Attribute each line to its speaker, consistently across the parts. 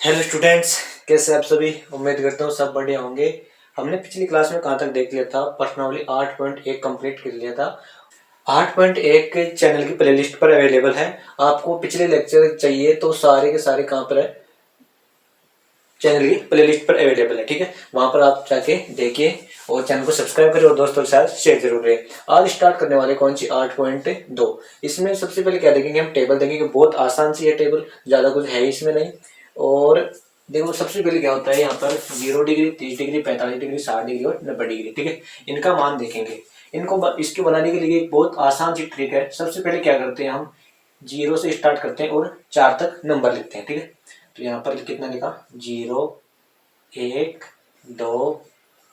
Speaker 1: Hello students, कैसे आप सभी। उम्मीद करता हूँ सब बढ़िया होंगे। हमने पिछली क्लास में कहाँ तक देख लिया था, प्रश्नावली 8.1 कंप्लीट कर लिया था। 8.1 के चैनल की प्लेलिस्ट पर अवेलेबल है। आपको पिछले लेक्चर चाहिए तो सारे के सारे कहाँ पर है, चैनल की प्लेलिस्ट पर अवेलेबल है। ठीक है, वहां पर आप जाके देखिए और चैनल को सब्सक्राइब करें और दोस्तों के साथ शेयर जरूर करें। आज स्टार्ट करने वाले कौन सी 8.2। इसमें सबसे पहले क्या देखेंगे, हम टेबल देखेंगे। बहुत आसान सी है टेबल, ज्यादा कुछ है इसमें नहीं। और देखो सबसे पहले क्या होता है, यहाँ पर 0 डिग्री, 30 डिग्री, 45 डिग्री, 60 डिग्री और 90 डिग्री। ठीक है, इनका मान देखेंगे। इसके बनाने के लिए एक बहुत आसान सी ट्रिक है। सबसे पहले क्या करते हैं, हम 0 से स्टार्ट करते हैं और 4 तक नंबर लिखते हैं। ठीक है, तो यहाँ पर कितना लिखा, 0, 1, 2,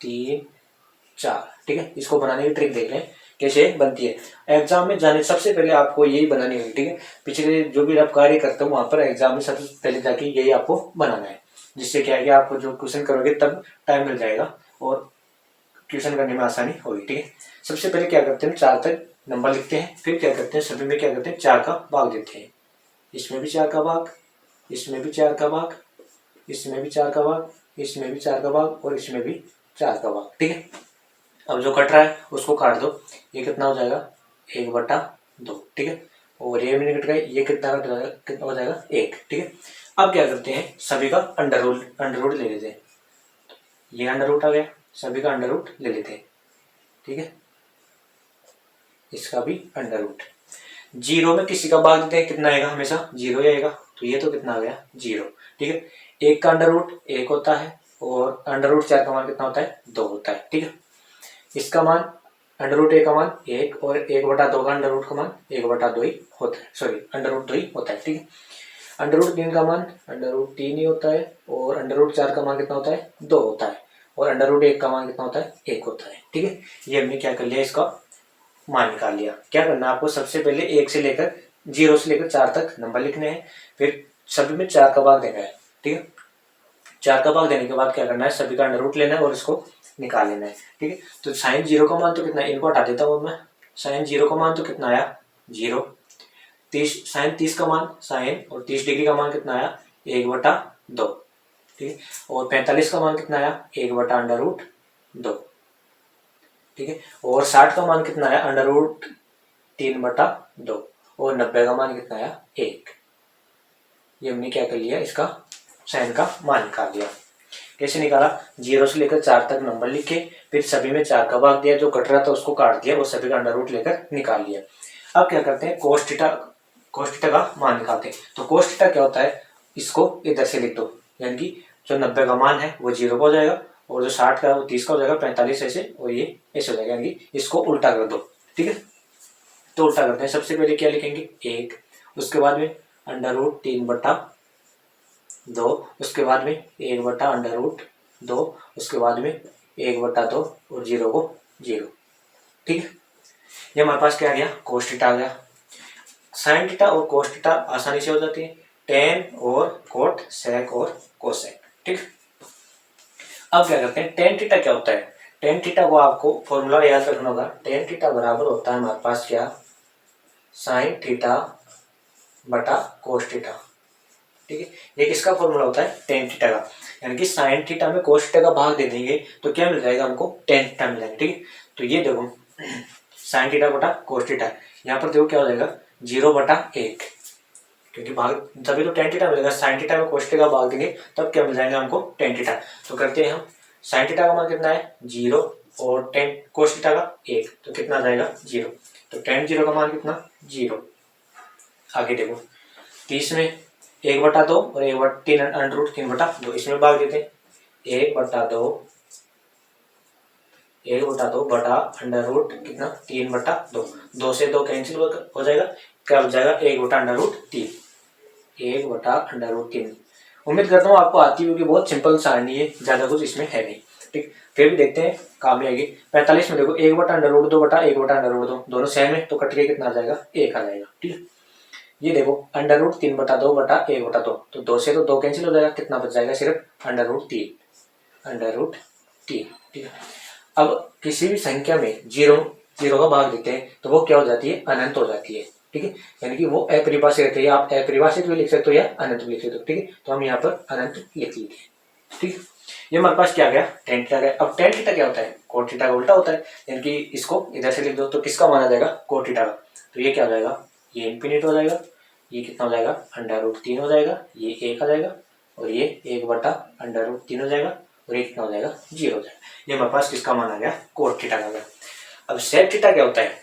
Speaker 1: 3, 4। ठीक है, इसको बनाने की ट्रिक देख लें कैसे बनती है। एग्जाम में जाने सबसे पहले आपको यही बनानी होगी। ठीक है, पिछले जो भी आप कार्य करते हो वहां पर एग्जाम में सबसे पहले जाके यही आपको बनाना है। जिससे क्या है कि आपको जो क्वेश्चन करोगे तब टाइम मिल जाएगा और क्वेश्चन करने में आसानी होगी। ठीक है, सबसे पहले क्या करते हैं, 4 तक नंबर लिखते हैं। फिर क्या करते हैं, सभी में क्या करते हैं, 4 का भाग देते हैं। इसमें भी 4 का भाग, इसमें भी 4 का भाग, इसमें भी 4 का भाग, इसमें भी 4 का भाग और इसमें भी 4 का भाग। ठीक है, अब जो कट रहा है उसको काट दो। ये कितना हो जाएगा, 1/2। ठीक है, और ये भी कट गए, ये कितना कट जाएगा, कितना हो जाएगा, 1। ठीक है, अब क्या करते हैं, सभी का अंडर रूट ले लेते हैं। ये अंडर रूट आ गया, सभी का अंडर रूट ले लेते हैं। ठीक है, इसका भी अंडर रूट। 0 में किसी का भाग देते हैं, कितना आएगा, हमेशा 0 ही आएगा। तो ये तो कितना आ गया, 0। ठीक है, 1 का अंडर रूट 1 होता है और अंडर रूट 4 का मान कितना होता है, 2 होता है। ठीक है, इसका मान अंडर रूट 1 का मान 1 और 1/2 का अंडर रूट का मान 1/2 ही होता है। सॉरी, अंडर रूट 2 ही होता है। ठीक है, अंडर रूट 3 का मान अंडर रूट 3 ही होता है और अंडर रूट 4 का मान कितना होता है, 2 होता है और अंडर रूट 1 का मान कितना होता है, 1 होता है। ठीक है, ये हमने क्या कर लिया, इसका मान निकाल लिया। क्या करना है आपको, सबसे पहले 1 से लेकर 0 से लेकर 4 तक नंबर लिखने हैं। फिर सभी में 4 का भाग देना है। ठीक है, 4 का भाग देने के बाद क्या करना है, सभी का अंडर रूट लेना है और इसको निकाल लेना है। ठीक है, तो साइन 0 का मान तो कितना है, इनको हटा देता हूँ मैं। साइन 0 का मान तो कितना आया, 0। 30 का मान, साइन और 30 डिग्री का मान कितना आया, 1/2। ठीक है, और 45 का मान कितना आया, 1/√2। ठीक है, और 60 का मान कितना आया, √3/2 और 90 का मान कितना आया, 1। ये हमने क्या कर लिया, इसका साइन का मान निकाल लिया। कैसे निकाला, 0 से लेकर 4 तक नंबर लिखे, फिर सभी में 4 का भाग दिया, जो कट रहा था उसको काट दिया और सभी का अंडर रूट लेकर निकाल लिया। अब क्या करते हैं, कोस थीटा का मान निकालते हैं। तो कोस थीटा क्या होता है, इसको इधर से लिख दो, यानी कि जो 90 का मान है वो 0 हो जाएगा और जो 60 का है वो 30 का हो जाएगा, 45 ऐसे और ये ऐसे हो जाएगा, यानी कि इसको उल्टा कर दो। ठीक है, तो उल्टा करते हैं। सबसे पहले क्या लिखेंगे, 1, उसके बाद में √3/2, उसके बाद में 1/√2, उसके बाद में 1/2 और 0 को 0। ठीक है, ये हमारे पास क्या आ गया, कोस थीटा आ गया। साइन थीटा और कोस थीटा आसानी से हो जाती है, टेन और कोट, सेक और कोसेक। ठीक, अब क्या करते हैं, टेन थीटा क्या होता है। टेन थीटा को आपको फॉर्मूला याद रखना होगा। टेन थीटा बराबर होता है हमारे पास क्या, साइन थीटा बटा कोस थीटा। ठीक है, ये किसका फॉर्मूला होता है, टेन थीटा का। यानी कि साइन थीटा में कोस थीटा का भाग दे देंगे तो क्या मिल जाएगा हमको, टेन थीटा मिल जाएगा। ठीक है, तो ये देखो साइन थीटा बटा कोस थीटा, यहाँ पर देखो क्या हो जाएगा, 0/1, क्योंकि भाग तभी तो टेन थीटा मिलेगा। साइन थीटा में कोस थीटा का भाग देंगे तब क्या मिल जाएगा हमको, टेन थीटा। तो करते हैं हम, साइन थीटा का मान कितना है, 0 और टेन कोस थीटा का 1, तो कितना आ जाएगा, 0। तो टेन 0 का मान कितना, 0। आगे देखो, 30 में 1/2 और 1/3 √3/2, इसमें भाग देते हैं। 1/2 बटा अंडर रूट कितना, 3/2। 2 से 2 कैंसिल हो जाएगा, क्या हो जाएगा, 1/√3। 1/√3। उम्मीद करता हूँ आपको आती होगी, बहुत सिंपल सारणी है, ज्यादा कुछ इसमें है नहीं। ठीक, फिर भी देखते हैं काम में आएगी। 45 में देखो 1/√2 बटा 1/√2, दोनों सेम है तो कट के कितना आ जाएगा, 1 आ जाएगा। ठीक है, ये देखो √3/2 बटा 1/2, तो 2 से तो 2 कैंसिल हो जाएगा, कितना बच जाएगा, सिर्फ √3। ठीक है, अब किसी भी संख्या में जीरो का भाग देते हैं तो वो क्या हो जाती है, अनंत हो जाती है। ठीक है, यानी कि वो अपरिभाषित है, या आप अपरिभाषित भी लिख सकते हो या अनंत भी लिख सकते हो। ठीक है, तो हम यहाँ पर अनंत लिख लीजिए। ठीक है, ये हमारे पास क्या आ गया, tan थीटा गया। अब tan थीटा क्या होता है, cot थीटा का उल्टा होता है, यानी कि इसको इधर से लिख दो तो किसका मान आ जाएगा, cot थीटा का। तो ये क्या हो जाएगा, ये इन्फिनिट हो जाएगा, ये कितना हो जाएगा, √3 हो जाएगा, ये 1 आ जाएगा, और ये 1/√3 हो जाएगा, और ये कितना हो जाएगा, 0 हो जाएगा। ये हमारे पास किसका मान आ गया, cot थीटा का आ गया। अब sec थीटा क्या होता है,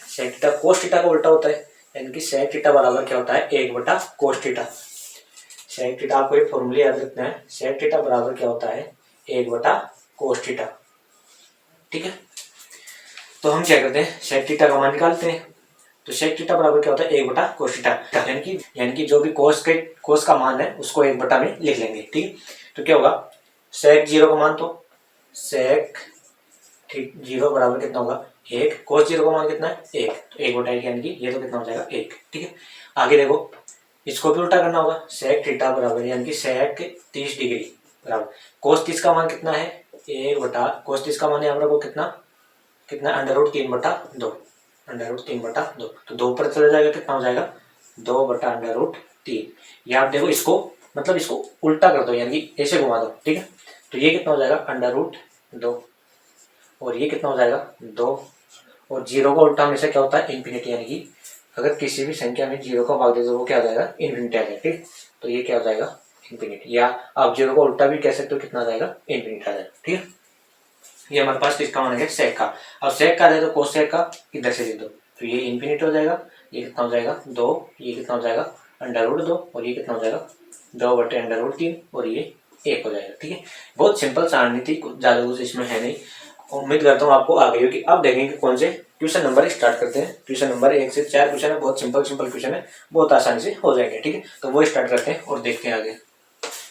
Speaker 1: sec थीटा cos थीटा का उल्टा होता है, यानी कि sec थीटा बराबर क्या होता है, 1/cos थीटा। sec थीटा आपको एक फॉर्मूला याद रखना है, sec थीटा बराबर क्या होता है, 1/cos थीटा। ठीक है, तो हम क्या करते हैं, sec थीटा का मान निकालते हैं। तो sec थीटा बराबर क्या होता है, 1/cos थीटा, यानी कि जो भी cos का मान है उसको 1 में लिख लेंगे। ठीक है, तो क्या होगा, sec 0 का मान, तो sec 0 बराबर कितना होगा, 1, cos 0 का मान कितना है, 1, तो 1/1, यानी कि ये तो कितना हो जाएगा, 1। ठीक है, आगे देखो, इसको भी उल्टा करना होगा, sec थीटा बराबर, यानी कि sec 30 डिग्री बराबर cos 30 का मान कितना है, 1/cos 30 का मान यहाँ पर आपको कितना कितना √3/2, √3/2, तो 2 पर चला जाएगा, कितना हो जाएगा, 2/√3। या आप देखो इसको, मतलब इसको उल्टा कर दो, यानी कि ऐसे घुमा दो। ठीक है, तो ये कितना हो जाएगा, √2, और ये कितना हो जाएगा, 2, और 0 का उल्टा हमेशा क्या होता है, इन्फिनिटी, यानी कि अगर किसी भी संख्या में 0 का भाग दे तो वो क्या आ जाएगा, इन्फिनिटी आ जाएगा। ठीक, तो ये क्या हो जाएगा, इन्फिनिटी, या आप 0 का उल्टा भी कह सकते हो, कितना आ जाएगा, इन्फिनिटी आ जाएगा। ठीक है, ये हमारे पास किसका मान है, sec का। अब sec का आ जाए तो cos sec का इधर से लिख दो, तो ये इन्फिनिटी हो जाएगा, ये कितना हो जाएगा, 2, ये कितना हो जाएगा, √2, और ये कितना हो जाएगा, 2/√3, और ये 1 हो जाएगा। ठीक है, बहुत सिंपल सारणी थी, ज्यादा कुछ इसमें है नहीं। उम्मीद करता हूँ आपको आ गई होगी। अब देखेंगे कौन से क्वेश्चन नंबर स्टार्ट करते हैं। क्वेश्चन नंबर 1 से 4 क्वेश्चन है, बहुत सिंपल क्वेश्चन है, बहुत आसानी से हो जाएंगे। ठीक है, तो वो स्टार्ट करते हैं और देखते हैं आगे।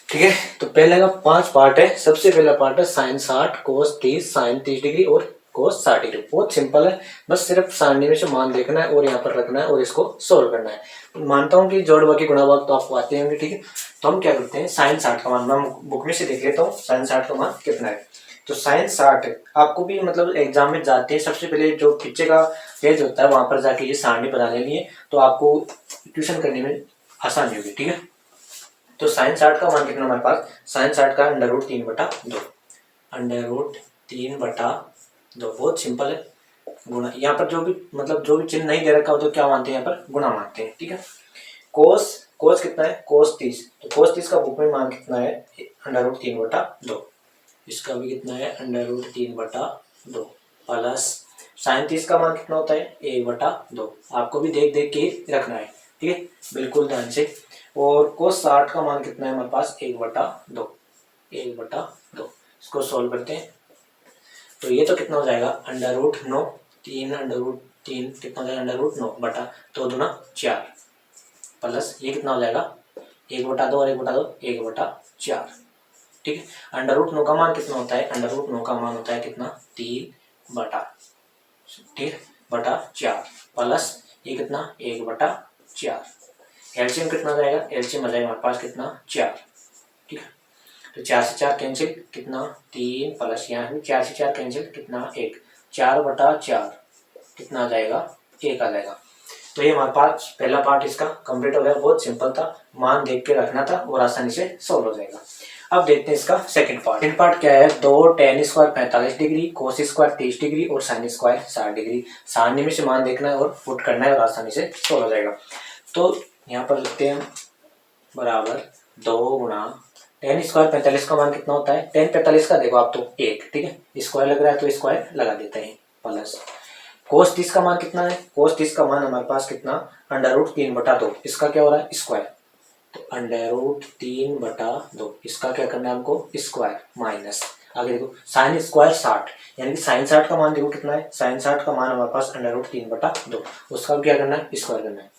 Speaker 1: ठीक है, तो पहले का 5 पार्ट है। सबसे पहला पार्ट है sin 60 cos 30 sin 30 डिग्री और cos 60 डिग्री। बहुत सिंपल है, बस सिर्फ सारणी में से मान देखना है और यहाँ पर रखना है और इसको सोल्व करना है। मानता हूँ कि जोड़ बाकी गुणा भाग तो आपको आते होंगे। ठीक है, तो हम क्या करते हैं, sin 60 का मान मैं बुक में से देख लेता हूँ, sin 60 का मान कितना है। तो sin 60 आपको भी मतलब एग्जाम में जाते हैं, सबसे पहले जो पीछे का पेज होता है वहां पर जाके ये सारणी बना लेनी है, तो आपको ट्यूशन करने में आसानी होगी। ठीक है, तो sin 60 का मान कितना हमारे पास, sin 60 का √3/2, √3/2, बहुत सिंपल है। गुणा, यहाँ पर जो भी मतलब जो भी चिन्ह नहीं दे रखा हो तो क्या मानते हैं, यहाँ पर गुणा मानते हैं। ठीक है, कोस कितना है, cos 30, तो cos 30 का बुक में मान कितना है, √3/2, इसका भी कितना है, √3/2, प्लस sin 30 का मान कितना होता है, 1/2, आपको भी देख देख के रखना है। ठीक है, बिल्कुल ध्यान से। और cos 60 का मान कितना है हमारे पास, 1/2, 1/2। इसको सोल्व करते हैं, तो ये तो कितना हो जाएगा, √9, 3 कितना हो जाएगा, √9/2 दूना 4, प्लस ये कितना हो जाएगा, 1/2 और 1/2, 1/4। ठीक है, √9 का मान कितना होता है, √9 का मान होता है कितना, 3/4, प्लस ये कितना, 1/4। एलसीएम कितना जाएगा, एलसीएम आ जाएगा हमारे पास कितना, 4। ठीक है, तो 4 से 4 कैंसिल, कितना 3, प्लस यहाँ भी 4 से 4 कैंसिल, कितना 1, 4/4 कितना आ जाएगा, 1 आ जाएगा। तो ये हमारे पास पहला पार्ट इसका कंप्लीट हो गया। बहुत सिंपल था, मान देख के रखना था और आसानी से सोल्व हो जाएगा। अब देखते हैं इसका सेकंड पार्ट। सेकंड पार्ट क्या है, 2 tan square 45 degree, cos square 30 degree और sin स्क्वायर 60 डिग्री। सारणी में से मान देखना है और पुट करना है और आसानी से सोल्व हो जाएगा। तो यहाँ पर लिखते हैं बराबर 2 गुणा tan स्क्वायर 45 का मान कितना होता है, tan 45 का देखो आप तो 1। ठीक है, स्क्वायर लग रहा है तो स्क्वायर लगा देते हैं, प्लस cos 30 का मान कितना है, cos 30 का मान हमारे पास कितना, √3/2, इसका क्या हो रहा है, स्क्वायर, तो √3/2, इसका क्या करना है हमको, स्क्वायर, माइनस आगे देखो sin स्क्वायर 60, यानी कि sin 60 का मान देखो कितना है, sin 60 का मान हमारे पास √3/2, उसका भी क्या करना है, स्क्वायर करना है,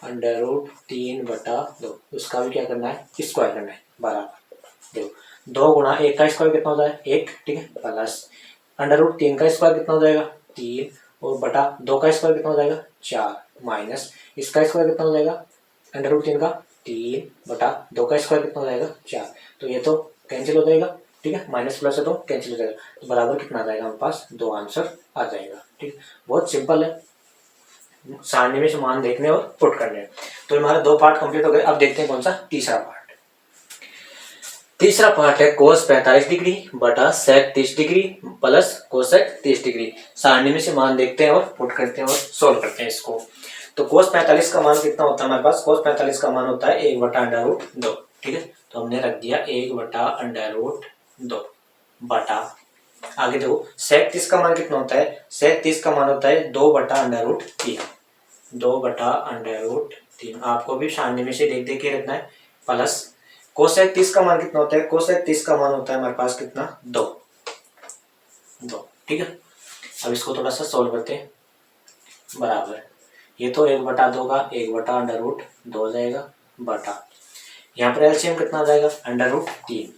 Speaker 1: √3/2, उसका भी क्या करना है, स्क्वायर करना है, बराबर देखो 2 गुणा 1 का स्क्वायर कितना हो जाएगा, 1। ठीक है, प्लस √3 का स्क्वायर कितना हो जाएगा, 3, और बटा 2 का स्क्वायर कितना हो जाएगा, 4, माइनस इसका स्क्वायर कितना हो जाएगा, √3 का 3/2 का स्क्वायर कितना हो जाएगा, 4। तो ये तो कैंसिल हो जाएगा। ठीक है, माइनस प्लस है तो कैंसिल हो जाएगा, तो बराबर कितना आ जाएगा हमारे पास, 2 आंसर आ जाएगा। ठीक, बहुत सिंपल है, सारणी में से मान देखने और पुट करने। तो हमारे 2 पार्ट कंप्लीट हो गए। अब देखते हैं कौन सा तीसरा पार्ट। तीसरा पार्ट है कोस 45 डिग्री बटा सेक 30 डिग्री प्लस कोसेक 30 डिग्री। सारणी में से मान देखते हैं और पुट करते हैं और सोल्व करते हैं इसको। तो कोस 45 का मान कितना होता है हमारे पास? कोस 45 का मान होता है 1/√2। ठीक है, तो हमने रख दिया 1/√2 बटा, आगे देखो सेक 30 का मान कितना होता है? सेक 30 का मान होता है 2/√3। 2/√3 आपको भी सारणी में से देख देख के रखना है। प्लस कोसेक 30 का मान कितना होता है? कोसेक 30 का मान होता है हमारे पास कितना? 2। ठीक है, अब इसको थोड़ा सा सोल्व करते हैं। बराबर, ये तो 1/2 का 1/√2 हो जाएगा बटा, यहाँ पर एलसीएम कितना आ जाएगा? √3।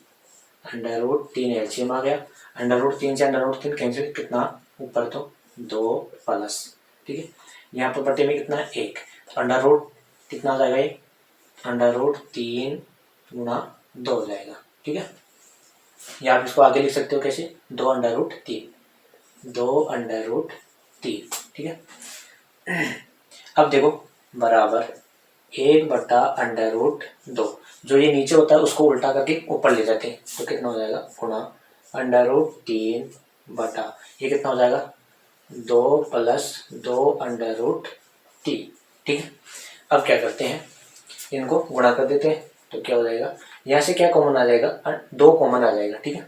Speaker 1: √3 एलसीएम आ गया। √3 से √3 कैंसिल, कितना ऊपर तो 2 प्लस, ठीक है, यहाँ पर बटे में कितना है? 1। अंडर रूट कितना आ जाएगा? ये √3 गुणा 2 हो जाएगा। ठीक है, या आप इसको आगे लिख सकते हो कैसे? 2/√3, 2/√3। ठीक है, अब देखो बराबर 1/√2। जो ये नीचे होता है उसको उल्टा करके ऊपर ले जाते हैं, तो कितना हो जाएगा? गुणा √3 बटा, ये कितना हो जाएगा? 2 प्लस 2/√3। ठीक है, अब क्या करते हैं, इनको गुणा कर देते हैं, तो क्या हो जाएगा? यहाँ से क्या कॉमन आ जाएगा? 2 कॉमन आ जाएगा। ठीक है,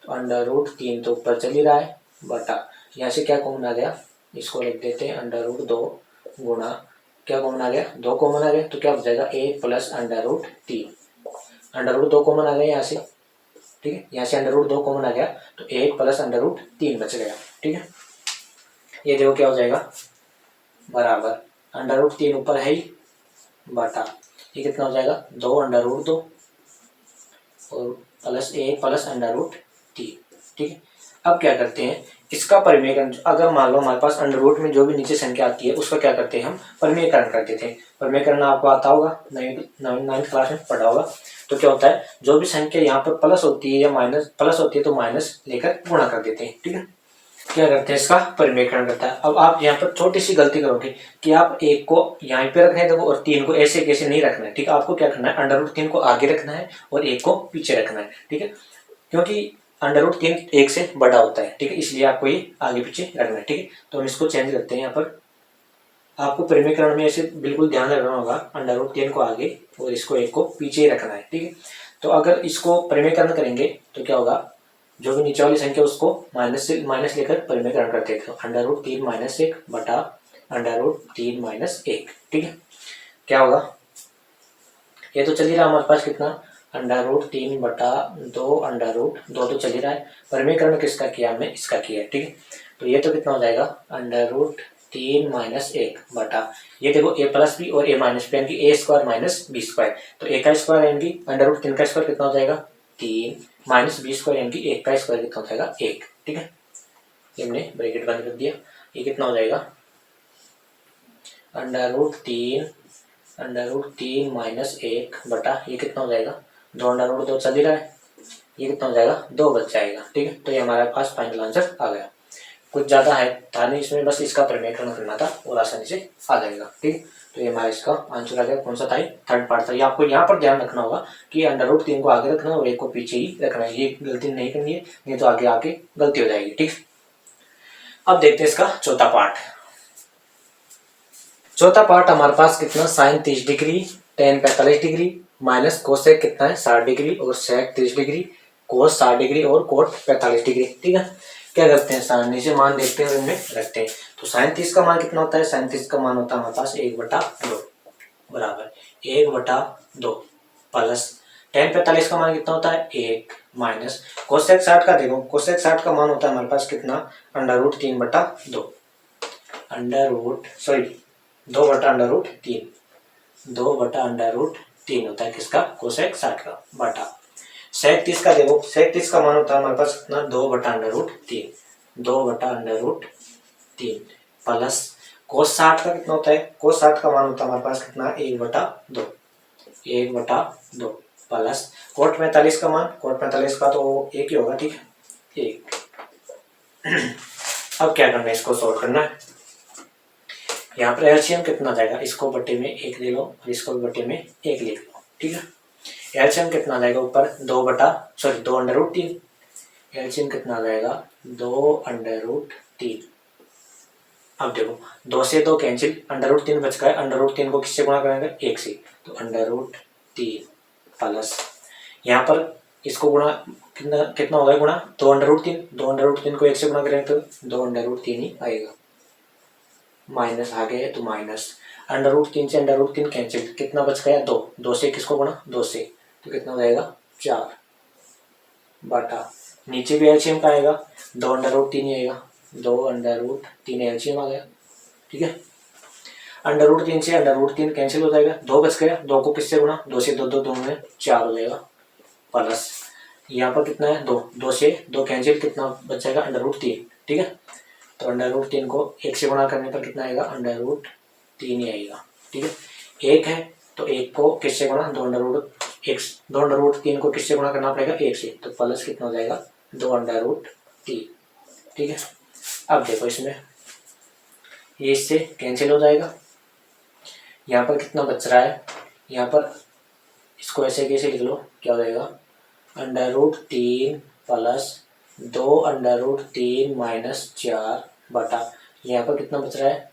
Speaker 1: तो √3 तो ऊपर चल ही रहा है बटा, यहाँ से क्या कॉमन आ गया? इसको लिख देते हैं √2 गुणा, क्या कॉमन आ गया? 2 कॉमन आ गया, तो क्या हो जाएगा? 1 प्लस √3। √2 कॉमन आ गया यहाँ से। ठीक है, यहाँ से √2 कॉमन आ गया, तो 1 प्लस √3 बच गया। ठीक है, ये देखो क्या हो जाएगा? बराबर √3 ऊपर है ही बटा, ये कितना हो जाएगा? 2/2 और प्लस 1 प्लस √3। ठीक है, अब क्या करते हैं, इसका परिमेयकरण, अगर मान लो हमारे पास अंडर में जो भी नीचे संख्या आती है उसका क्या करते हैं हम? परिमेयकरण कर देते हैं। परिमेयकरण आपको आता होगा, 9th क्लास में पढ़ा होगा। तो क्या होता है, जो भी संख्या यहाँ पर प्लस होती है या माइनस, प्लस होती है तो माइनस लेकर गुणा कर देते हैं। ठीक है, क्या करते हैं, इसका परिमेयकरण करता है। अब आप यहाँ पर छोटी सी गलती करोगे कि आप 1 को यहाँ पे रखना है देखो, और 3 को ऐसे कैसे नहीं रखना है। ठीक है, आपको क्या करना है? √3 को आगे रखना है और 1 को पीछे रखना है। ठीक है, क्योंकि √3 1 से बड़ा होता है। ठीक है, इसलिए आपको ये आगे पीछे रखना है। ठीक है, तो हम इसको चेंज करते हैं। यहाँ पर आपको परिमेयकरण में ऐसे बिल्कुल ध्यान रखना होगा, √3 को आगे और इसको 1 को पीछे ही रखना है। ठीक है, तो अगर इसको परिमेयकरण करेंगे तो क्या होगा, जो भी नीचे वाली संख्या उसको माइनस लेकर परिमेयकरण करते हैं। √3 - 1 बटा √3 - 1। ठीक है, क्या होगा? ये तो चल ही रहा हमारे पास कितना? √3 बटा 2 तो चल ही रहा है। परिमेयकरण किसका किया हमने? इसका किया है। ठीक है, तो ये तो कितना हो जाएगा? √3 - 1 बटा, ये देखो a प्लस बी और a माइनस बी यानी कि a² माइनस b²। तो a का स्क्वायर यानी कि √3 का स्क्वायर कितना हो जाएगा? 3 माइनस b² यानी कि 1 का स्क्वायर कितना हो जाएगा? 1। ठीक है, ये हमने ब्रैकेट बंद कर दिया। ये कितना हो जाएगा? √3 माइनस 1 बटा, ये कितना हो जाएगा? 2/2 चल ही रहा है, ये कितना हो जाएगा? 2 बच जाएगा। ठीक है, तो ये हमारे पास फाइनल आंसर आ गया। कुछ ज़्यादा है था नहीं इसमें, बस इसका परिमेयकरण करना था और आसानी से आ जाएगा। ठीक है, तो ये हमारा इसका आंसर आ गया। कौन सा था? थर्ड पार्ट था। ये आपको यहाँ पर ध्यान रखना होगा कि √3 को आगे रखना है और 1 को पीछे ही रखना है। ये गलती नहीं करनी है, नहीं तो आगे आके गलती हो जाएगी। ठीक, अब देखते हैं इसका चौथा पार्ट। चौथा पार्ट हमारे पास कितना? Sine 30 degree, tan 45 degree, minus cosec कितना है? 60 डिग्री और सेक 30 डिग्री, कोस 60 डिग्री और कोट 45 डिग्री। ठीक है, क्या करते हैं, सारणी से मान देखते हैं और इनमें रखते हैं। तो साइन 30 का मान कितना होता है? साइन 30 का मान होता है हमारे पास 1/2 बराबर 1/2 प्लस टेन 45 का मान कितना होता है? 1 माइनस कोसेक 60 का, देखो कोसेक 60 का मान होता है हमारे पास कितना? √3/2 2/√3 2/√3 होता है किसका? कोसेक 60 का बटा सेक 30 का, देखो सेक 30 का मान होता है हमारे पास कितना? 2/√3 प्लस कोस 60 का कितना होता है? कोस 60 का मान होता है हमारे पास कितना? 1/2 प्लस कोट 45 का मान, कोट 45 का तो 1 ही होगा। ठीक है, 1। अब क्या करना है, इसको सोल्व करना है। यहाँ पर एलसीएम कितना जाएगा, इसको बटे में 1 ले लो और इसको बटे में 1 लिख लो, ठीक है। एलसीएम कितना जाएगा ऊपर 2 अंडर रूट 3। एलसीएम कितना जाएगा 2 अंडर रूट 3। अब देखो 2 से 2 कैंसिल, अंडर रूट 3 बच गया। अंडर रूट 3 को किससे गुणा करेंगे 1 से, तो अंडर रूट 3 प्लस यहाँ पर इसको गुणा कितना कितना होगा गुणा 2 अंडर रूट 3। 2 अंडर रूट 3 को 1 से गुणा करेंगे तो 2 अंडर रूट 3 ही आएगा। माइनस आ गया तो माइनस अंडर रूट 3 से अंडर रूट 3 कैंसिल, कितना बच गया 2। 2 से किसको गुणा 2 से, तो कितना हो जाएगा 4 बटा नीचे भी एलसीएम का आएगा 2 अंडर रूट 3 ही आएगा। 2 अंडर रूट 3 एलसीएम आ गया, ठीक है। अंडर रूट 3 से अंडर रूट 3 कैंसिल हो जाएगा, 2 बच गया। 2 को किससे गुणा 2 से 2 2 2 में 4 हो जाएगा प्लस यहाँ पर कितना है 2। 2 से 2 कैंसिल, कितना बच जाएगा अंडर रूट 3, ठीक है। तो अंडर रूट 3 को 1 से गुणा करने पर कितना आएगा अंडर रूट 3 ही आएगा, ठीक है। 1 है तो 1 को किससे गुणा 2 अंडर रूट 1, 2 अंडर रूट 3 को किससे गुणा करना पड़ेगा 1 से, तो प्लस कितना हो जाएगा 2 अंडर रूट 3, ठीक है। अब देखो इसमें ये इससे कैंसिल हो जाएगा। यहाँ पर कितना बच रहा है, यहाँ पर इसको ऐसे कैसे लिख लो, क्या हो जाएगा under root 3 plus 2 under root 3 minus 4 बटा यहाँ पर कितना बच रहा है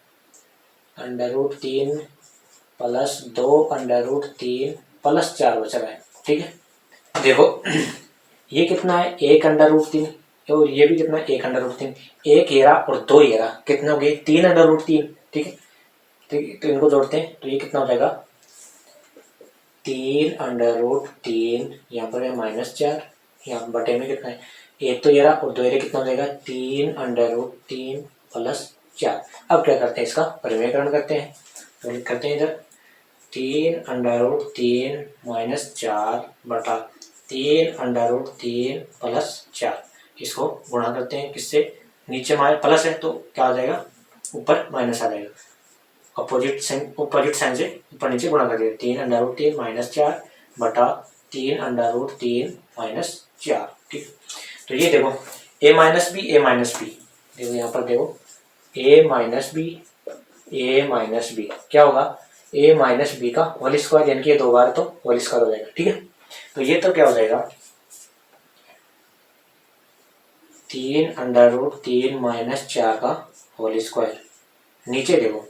Speaker 1: under root 3 plus 2 under root 3 plus 4 बच रहा है, ठीक है। देखो ये कितना है 1 अंडर रूट 3 और ये भी कितना है 1 अंडर रूट 3। 1 हेरा और 2 हेरा कितना हो गए 3 अंडर रूट 3, ठीक है। तो इनको जोड़ते हैं तो ये कितना हो जाएगा 3 अंडर रूट 3, यहाँ पर है माइनस 4, यहाँ बटे में कितना है 1 तो हेरा और 2 हेरे कितना हो जाएगा 3 अंडर रूट 3 प्लस 4। अब क्या करते हैं इसका परिमेयकरण करते हैं, तो लिख करते हैं इधर 3 अंडर रूट 3 माइनस 4 बटा 3 अंडर रूट 3 प्लस 4। इसको गुणा करते हैं किससे, नीचे हमारे प्लस है तो क्या आ जाएगा ऊपर माइनस आ जाएगा। अपोजिट साइन से ऊपर नीचे गुणा कर दिया 3 अंडर रूट 3 माइनस 4 बटा 3 अंडर रूट 3 माइनस 4, ठीक। तो ये देखो a माइनस बी देखो यहाँ पर देखो a माइनस बी क्या होगा a माइनस बी का होल स्क्वायर, यानी कि ये 2 बार तो होल स्क्वायर हो जाएगा, ठीक है। तो ये तो क्या हो जाएगा 3 अंडर रूट 3 माइनस 4 का होल स्क्वायर। नीचे देखो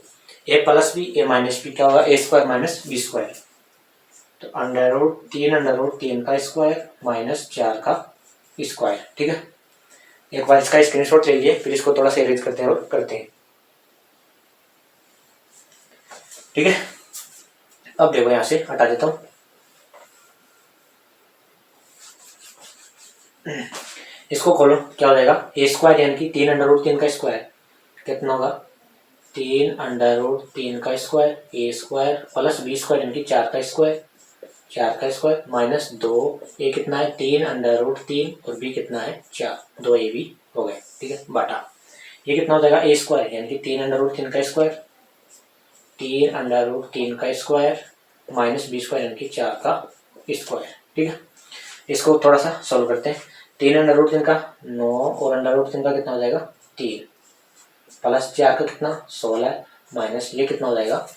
Speaker 1: a plus B a minus B क्या होगा a square minus B square, तो अंडर रूट 3 का स्क्वायर माइनस 4 का स्क्वायर, ठीक है। एक बार इसका स्क्रीनशॉट ले लिए, फिर इसको थोड़ा सा अरेंज करते हैं और करते हैं, ठीक है। अब देखो यहाँ से हटा देता हूँ, इसको खोलो क्या हो जाएगा a स्क्वायर यानी कि 3 अंडर रूट 3 का स्क्वायर कितना होगा 3 अंडर रूट 3 का square a square plus b square यानी कि 4 का स्क्वायर माइनस 2 a कितना है 3 अंडर रूट 3 और b कितना है 4, 2 a b हो गए, ठीक है। बटा ये कितना हो जाएगा a स्क्वायर यानी कि 3 अंडर रूट 3 का स्क्वायर 3 अंडर रूट 3 का स्क्वायर माइनस b स्क्वायर यानी कि 4 का स्क्वायर, ठीक है। इसको थोड़ा सा सॉल्व करते हैं। 3 अंडर रूट 3 का 9 और अंडर रूट 3 का कितना हो जाएगा 3 प्लस 4 का कितना 16 माइनस ये कितना हो जाएगा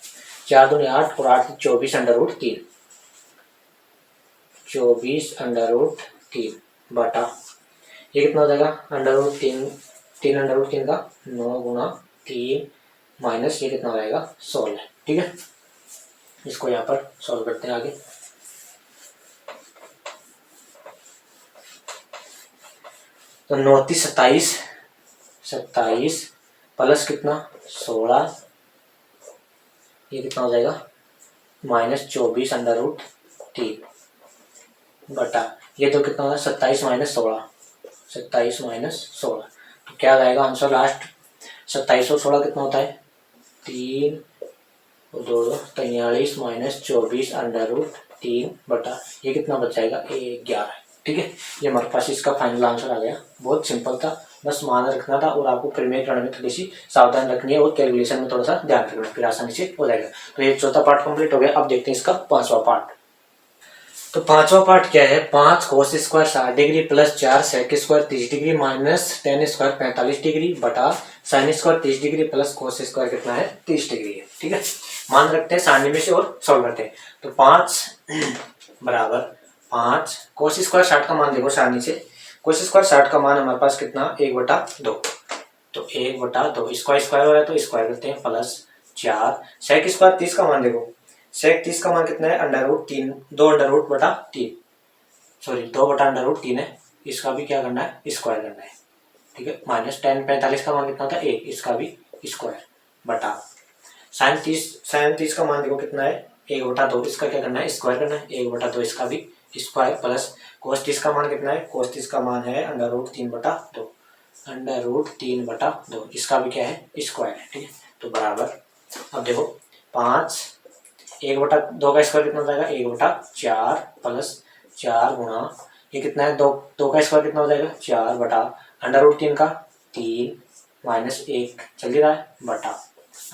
Speaker 1: 4 दूनी 8 और 8 24 अंडर रूट 3 24 अंडर रूट 3 बटा ये कितना हो जाएगा अंडर रूट 3 अंडर रूट 3 का 9 गुणा 3 माइनस ये कितना हो जाएगा 16, ठीक है। इसको यहाँ पर सॉल्व करते हैं आगे। तो 9 27 प्लस कितना 16 ये कितना हो जाएगा माइनस 24 अंडर रूट 3 बटा ये तो कितना होगा 27 माइनस 16 तो क्या आएगा आंसर लास्ट 27 और 16 कितना होता है 3 और 2 43 माइनस 24 अंडर रूट 3 बटा ये कितना बच जाएगा 11, ठीक है। ये हमारे पास इसका फाइनल आंसर आ गया। बहुत सिंपल था, बस मान रखना था और आपको परिमेयकरण में थोड़ी सी सावधान रखनी है और कैलकुलेशन में थोड़ा सा ध्यान रखना, फिर आसानी से हो जाएगा। तो ये चौथा पार्ट कंप्लीट हो गया। अब देखते हैं इसका 5वां पार्ट। तो 5वां पार्ट क्या है 5 cos square 60 degree plus 4 sec square 30 degree minus 10 square 45 degree बटा sine square 30 degree plus cos square कितना है 30 डिग्री है। ठीक है, मान रखते हैं सारणी में से और सॉल्व करते हैं। तो 5 बराबर 5 कोस स्क्वायर 60 का मान देखो सारणी से। कोस स्क्वायर 60 का मान हमारे पास कितना 1/2, तो 1/2 स्क्वायर स्क्वायर हो रहा है तो स्क्वायर करते हैं प्लस 4 सेक स्क्वायर 30 का मान देखो। सेक 30 का मान कितना है √3 2√3 सॉरी 2/√3 है। इसका भी क्या करना है स्क्वायर करना है। ठीक है, माइनस 10 45 का मान कितना होता है 1, इसका भी स्क्वायर बटा साइन 30 का मान देखो कितना है 1/2, इसका क्या करना है स्क्वायर करना है 1/2, इसका भी स्क्वायर प्लस कोस 30 का मान कितना है कोस 30 का मान है √3/2 √3/2, इसका भी क्या है स्क्वायर है। ठीक है, तो बराबर अब देखो 5 1/2 का स्क्वायर कितना हो जाएगा 1/4 प्लस 4 गुणा ये कितना है 2 का स्क्वायर कितना हो जाएगा 4 बटा √3 का 3 माइनस 1 चल ही रहा है बटा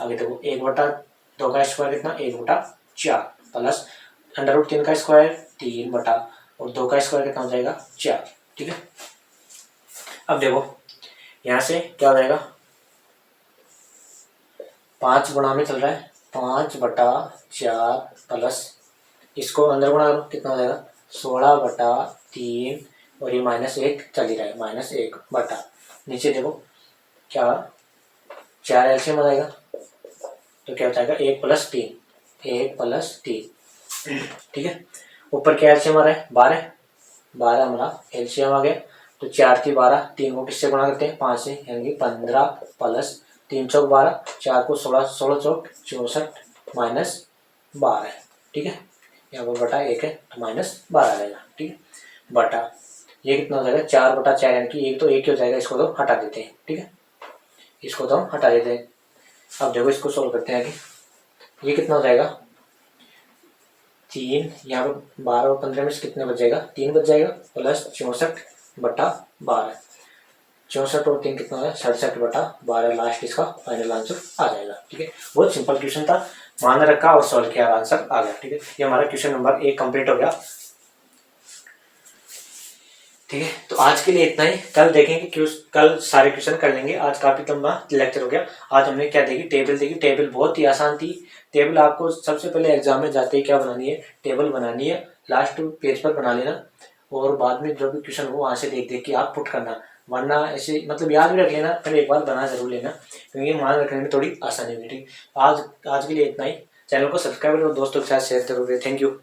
Speaker 1: आगे देखो 1/2 का स्क्वायर कितना 1/4 प्लस √3 का स्क्वायर 3 बटा और 2 का स्क्वायर कितना हो जाएगा 4। ठीक है, अब देखो यहाँ से क्या हो जाएगा 5 गुणा में चल रहा है 5/4 प्लस इसको अंदर गुणा करो कितना हो जाएगा 16/3 और ये -1 चल ही रहा है -1 बटा नीचे देखो क्या 4 एलसीएम हो जाएगा तो क्या हो जाएगा 1 + 3 ठीक है, ऊपर क्या एलसीएम आ रहा है 12 हमारा एलसीएम आ गया। तो 4 × 12 3 को किससे गुणा करते हैं 5 से यानी 15 प्लस 3 चौक 12 4 को 16 16 चौक 64 -12। ठीक है, यहाँ पर बटा 1 है तो -12 आ जाएगा। ठीक है, बटा ये कितना हो जाएगा 4/4 यानी कि एक तो एक ही हो जाएगा, इसको तो हटा देते हैं। ठीक है, इसको तो हम हटा देते हैं। अब देखो इसको सोल्व करते हैं आगे। ये कितना हो जाएगा 3 यहाँ पर 12 और 15 में से कितने बच जाएगा 3 बच जाएगा प्लस 64/12 64 और 3 कितना है 67/12 लास्ट इसका फाइनल आंसर आ जाएगा। ठीक है, बहुत सिंपल क्वेश्चन था, मान रखा और सॉल्व किया आंसर आ गया। ठीक है, ये हमारा क्वेश्चन नंबर 1 कंप्लीट हो गया। ठीक है, तो आज के लिए इतना ही, कल देखेंगे कल सारे क्वेश्चन कर लेंगे। आज काफी लंबा लेक्चर हो गया। आज हमने क्या देखी टेबल देखी, टेबल बहुत ही आसान थी। टेबल आपको सबसे पहले एग्जाम में जाते ही क्या बनानी है टेबल बनानी है, लास्ट पेज पर बना लेना और बाद में जो भी क्वेश्चन हो वहां से देख देख के आप पुट करना, वरना ऐसे मतलब याद भी रख लेना, फिर एक बार बना जरूर लेना क्योंकि मान रखने में थोड़ी आसानी होगी। ठीक, आज के लिए इतना ही। चैनल को सब्सक्राइब और दोस्तों के साथ शेयर जरूर। Thank you.